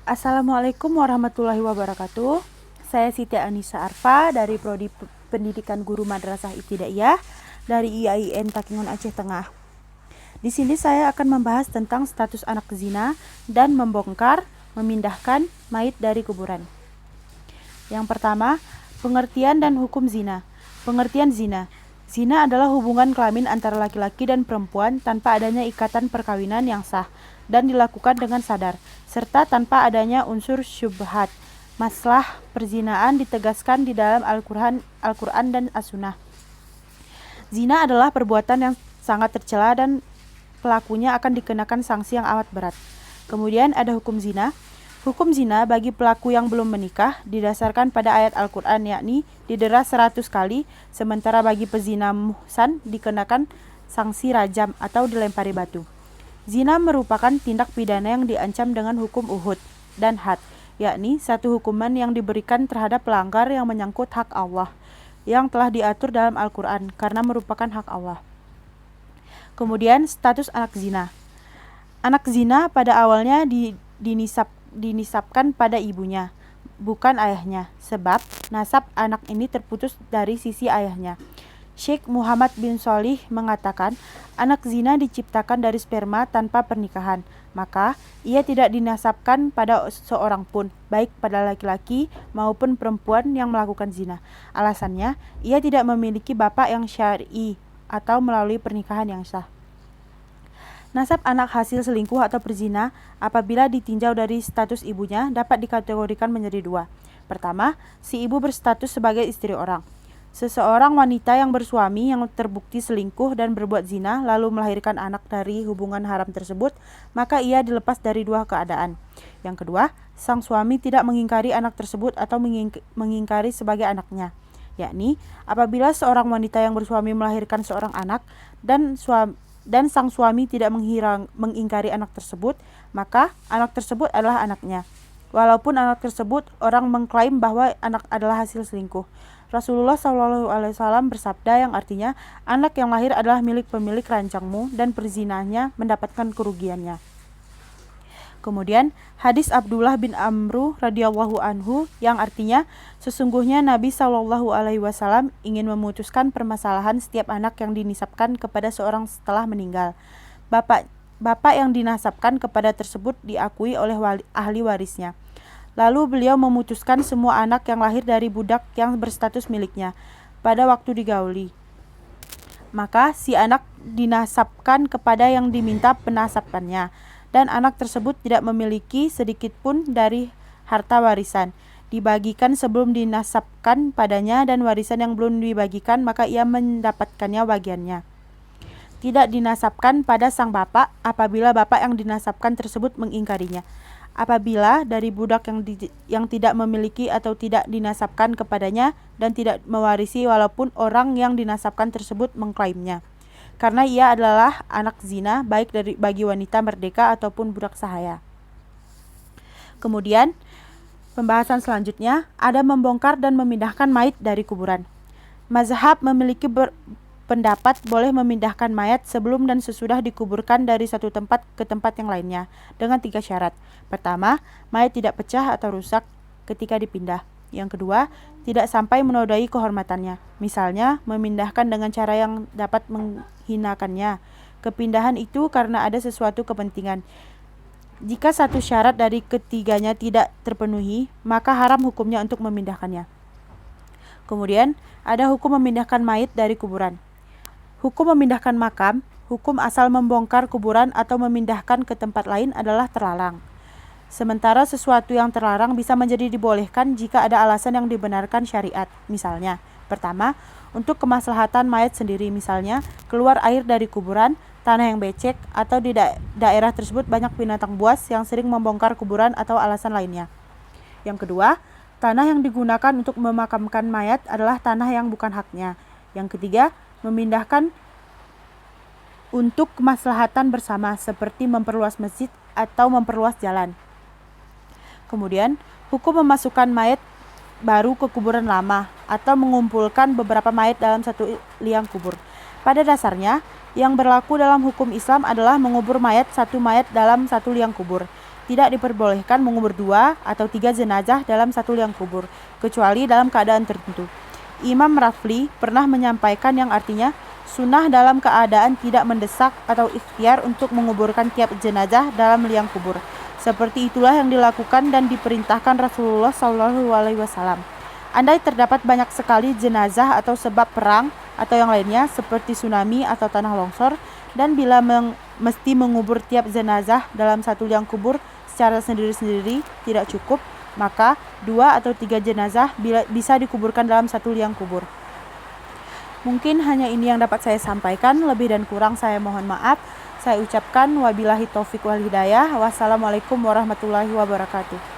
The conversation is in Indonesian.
Assalamualaikum warahmatullahi wabarakatuh. Saya Siti Anissa Arfa dari Prodi Pendidikan Guru Madrasah Ibtidaiyah dari IAIN Takengon Aceh Tengah. Di sini saya akan membahas tentang status anak zina dan membongkar, memindahkan mayit dari kuburan. Yang pertama, pengertian dan hukum zina. Pengertian zina. Zina adalah hubungan kelamin antara laki-laki dan perempuan tanpa adanya ikatan perkawinan yang sah dan dilakukan dengan sadar, serta tanpa adanya unsur syubhat. Masalah perzinaan ditegaskan di dalam Al-Quran dan As-Sunnah. Zina adalah perbuatan yang sangat tercela dan pelakunya akan dikenakan sanksi yang amat berat. Kemudian ada hukum zina. Hukum zina bagi pelaku yang belum menikah didasarkan pada ayat Al-Quran, yakni didera 100 kali, sementara bagi pezina muhsan dikenakan sanksi rajam atau dilempari batu. Zina merupakan tindak pidana yang diancam dengan hukum Uhud dan had, yakni satu hukuman yang diberikan terhadap pelanggar yang menyangkut hak Allah yang telah diatur dalam Al-Quran karena merupakan hak Allah. Kemudian status anak zina. Anak zina pada awalnya dinisabkan pada ibunya, bukan ayahnya, sebab nasab anak ini terputus dari sisi ayahnya. Syekh Muhammad bin Sholih mengatakan, anak zina diciptakan dari sperma tanpa pernikahan, maka ia tidak dinasabkan pada seorang pun, baik pada laki-laki maupun perempuan yang melakukan zina. Alasannya, ia tidak memiliki bapak yang syar'i atau melalui pernikahan yang sah. Nasab anak hasil selingkuh atau berzina apabila ditinjau dari status ibunya dapat dikategorikan menjadi dua. Pertama, si ibu berstatus sebagai istri orang. Seseorang wanita yang bersuami yang terbukti selingkuh dan berbuat zina lalu melahirkan anak dari hubungan haram tersebut, maka ia dilepas dari dua keadaan. Yang kedua, sang suami tidak mengingkari anak tersebut atau mengingkari sebagai anaknya, yakni apabila seorang wanita yang bersuami melahirkan seorang anak dan sang suami tidak mengingkari anak tersebut, maka anak tersebut adalah anaknya. Walaupun anak tersebut orang mengklaim bahwa anak adalah hasil selingkuh. Rasulullah SAW bersabda yang artinya, anak yang lahir adalah milik pemilik rancangmu dan perzinahnya mendapatkan kerugiannya. Kemudian hadis Abdullah bin Amru radhiyallahu anhu yang artinya sesungguhnya Nabi SAW ingin memutuskan permasalahan setiap anak yang dinisabkan kepada seorang setelah meninggal. Bapak yang dinasabkan kepada tersebut diakui oleh ahli warisnya. Lalu beliau memutuskan semua anak yang lahir dari budak yang berstatus miliknya pada waktu digauli. Maka si anak dinasabkan kepada yang diminta penasabannya, dan anak tersebut tidak memiliki sedikit pun dari harta warisan. Dibagikan sebelum dinasabkan padanya, dan warisan yang belum dibagikan maka ia mendapatkannya bagiannya. Tidak dinasabkan pada sang bapak apabila bapak yang dinasabkan tersebut mengingkarinya. Apabila dari budak yang tidak memiliki atau tidak dinasabkan kepadanya dan tidak mewarisi walaupun orang yang dinasabkan tersebut mengklaimnya, karena ia adalah anak zina baik bagi wanita merdeka ataupun budak sahaya. Kemudian pembahasan selanjutnya ada membongkar dan memindahkan mayit dari kuburan. Mazhab memiliki pendapat boleh memindahkan mayat sebelum dan sesudah dikuburkan dari satu tempat ke tempat yang lainnya dengan 3 syarat. Pertama, mayat tidak pecah atau rusak ketika dipindah. Yang kedua, tidak sampai menodai kehormatannya, misalnya memindahkan dengan cara yang dapat menghinakannya. Kepindahan itu karena ada sesuatu kepentingan. Jika satu syarat dari ketiganya tidak terpenuhi, maka haram hukumnya untuk memindahkannya. Kemudian, ada hukum memindahkan mayit dari kuburan. Hukum memindahkan makam, hukum asal membongkar kuburan atau memindahkan ke tempat lain adalah terlarang. Sementara sesuatu yang terlarang bisa menjadi dibolehkan jika ada alasan yang dibenarkan syariat. Misalnya, pertama, untuk kemaslahatan mayat sendiri, misalnya keluar air dari kuburan, tanah yang becek, atau di daerah tersebut banyak binatang buas yang sering membongkar kuburan atau alasan lainnya. Yang kedua, tanah yang digunakan untuk memakamkan mayat adalah tanah yang bukan haknya. Yang ketiga, memindahkan untuk kemaslahatan bersama seperti memperluas masjid atau memperluas jalan. Kemudian, hukum memasukkan mayat baru ke kuburan lama atau mengumpulkan beberapa mayat dalam satu liang kubur. Pada dasarnya, yang berlaku dalam hukum Islam adalah mengubur satu mayat dalam satu liang kubur. tidak diperbolehkan mengubur 2 atau 3 jenazah dalam satu liang kubur, kecuali dalam keadaan tertentu. Imam Rafli pernah menyampaikan yang artinya, sunnah dalam keadaan tidak mendesak atau ikhtiar untuk menguburkan tiap jenazah dalam liang kubur. Seperti itulah yang dilakukan dan diperintahkan Rasulullah SAW. Andai terdapat banyak sekali jenazah atau sebab perang atau yang lainnya seperti tsunami atau tanah longsor, dan bila mesti mengubur tiap jenazah dalam satu liang kubur secara sendiri-sendiri tidak cukup, maka 2 atau 3 jenazah bisa dikuburkan dalam satu liang kubur. Mungkin hanya ini yang dapat saya sampaikan, lebih dan kurang saya mohon maaf. Saya ucapkan wabillahi taufik wal hidayah. Wassalamualaikum warahmatullahi wabarakatuh.